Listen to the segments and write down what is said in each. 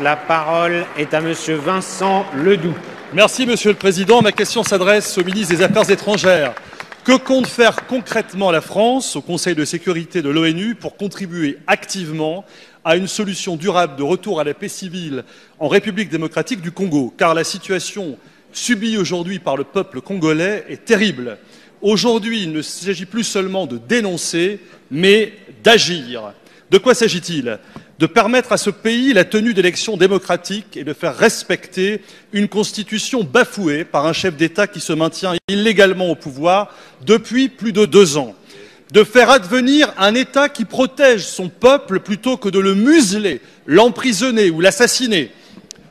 La parole est à Monsieur Vincent Ledoux. Merci Monsieur le Président. Ma question s'adresse au ministre des Affaires étrangères. Que compte faire concrètement la France au Conseil de sécurité de l'ONU pour contribuer activement à une solution durable de retour à la paix civile en République démocratique du Congo? Car la situation subie aujourd'hui par le peuple congolais est terrible. Aujourd'hui, il ne s'agit plus seulement de dénoncer, mais d'agir. De quoi s'agit-il? De permettre à ce pays la tenue d'élections démocratiques et de faire respecter une constitution bafouée par un chef d'État qui se maintient illégalement au pouvoir depuis plus de 2 ans. De faire advenir un État qui protège son peuple plutôt que de le museler, l'emprisonner ou l'assassiner.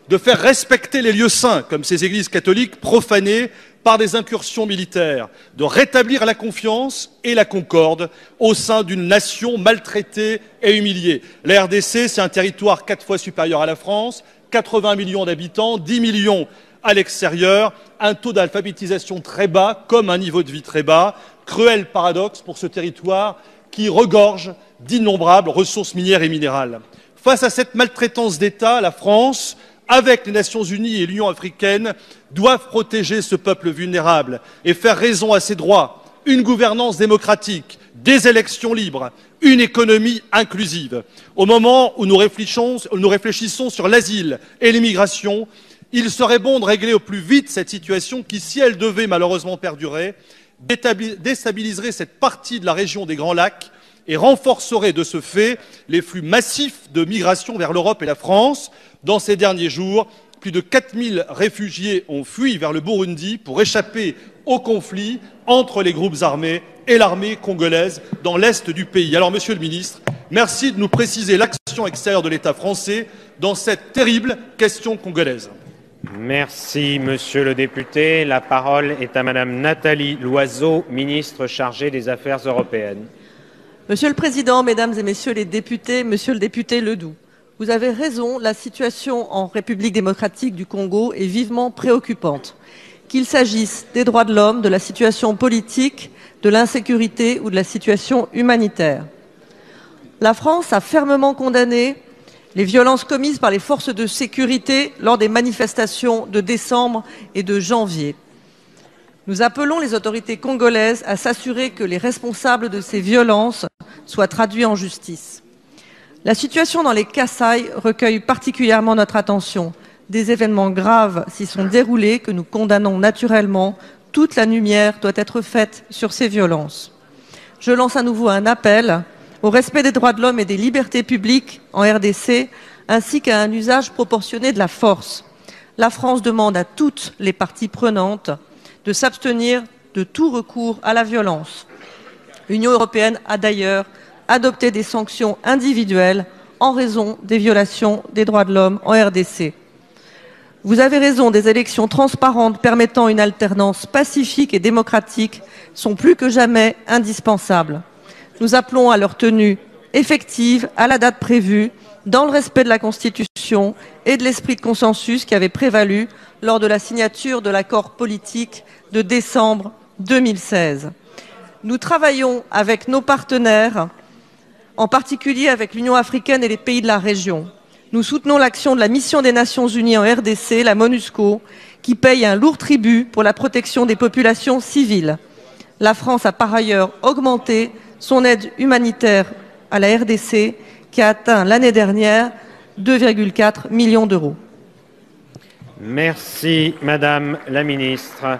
De faire respecter les lieux saints, comme ces églises catholiques profanées par des incursions militaires, de rétablir la confiance et la concorde au sein d'une nation maltraitée et humiliée. La RDC, c'est un territoire 4 fois supérieur à la France, 80 millions d'habitants, 10 millions à l'extérieur, un taux d'alphabétisation très bas, comme un niveau de vie très bas. Cruel paradoxe pour ce territoire qui regorge d'innombrables ressources minières et minérales. Face à cette maltraitance d'État, la France, avec les Nations Unies et l'Union africaine, doivent protéger ce peuple vulnérable et faire raison à ses droits, une gouvernance démocratique, des élections libres, une économie inclusive. Au moment où nous réfléchissons sur l'asile et l'immigration, il serait bon de régler au plus vite cette situation qui, si elle devait malheureusement perdurer, déstabiliserait cette partie de la région des Grands Lacs et renforcerait de ce fait les flux massifs de migration vers l'Europe et la France. Dans ces derniers jours, plus de 4000 réfugiés ont fui vers le Burundi pour échapper au conflit entre les groupes armés et l'armée congolaise dans l'est du pays. Alors, Monsieur le Ministre, merci de nous préciser l'action extérieure de l'État français dans cette terrible question congolaise. Merci, Monsieur le député. La parole est à Madame Nathalie Loiseau, ministre chargée des Affaires européennes. Monsieur le Président, Mesdames et Messieurs les députés, Monsieur le député Ledoux, vous avez raison, la situation en République démocratique du Congo est vivement préoccupante. Qu'il s'agisse des droits de l'homme, de la situation politique, de l'insécurité ou de la situation humanitaire. La France a fermement condamné les violences commises par les forces de sécurité lors des manifestations de décembre et de janvier. Nous appelons les autorités congolaises à s'assurer que les responsables de ces violences soient traduits en justice. La situation dans les Kasaï recueille particulièrement notre attention. Des événements graves s'y sont déroulés que nous condamnons naturellement. Toute la lumière doit être faite sur ces violences. Je lance à nouveau un appel au respect des droits de l'homme et des libertés publiques en RDC, ainsi qu'à un usage proportionné de la force. La France demande à toutes les parties prenantes de s'abstenir de tout recours à la violence. L'Union européenne a d'ailleurs adopté des sanctions individuelles en raison des violations des droits de l'homme en RDC. Vous avez raison, des élections transparentes permettant une alternance pacifique et démocratique sont plus que jamais indispensables. Nous appelons à leur tenue effective à la date prévue, dans le respect de la Constitution et de l'esprit de consensus qui avait prévalu lors de la signature de l'accord politique de décembre 2016. Nous travaillons avec nos partenaires, en particulier avec l'Union africaine et les pays de la région. Nous soutenons l'action de la mission des Nations Unies en RDC, la MONUSCO, qui paye un lourd tribut pour la protection des populations civiles. La France a par ailleurs augmenté son aide humanitaire à la RDC, qui a atteint l'année dernière 2,4 millions d'euros. Merci, Madame la Ministre.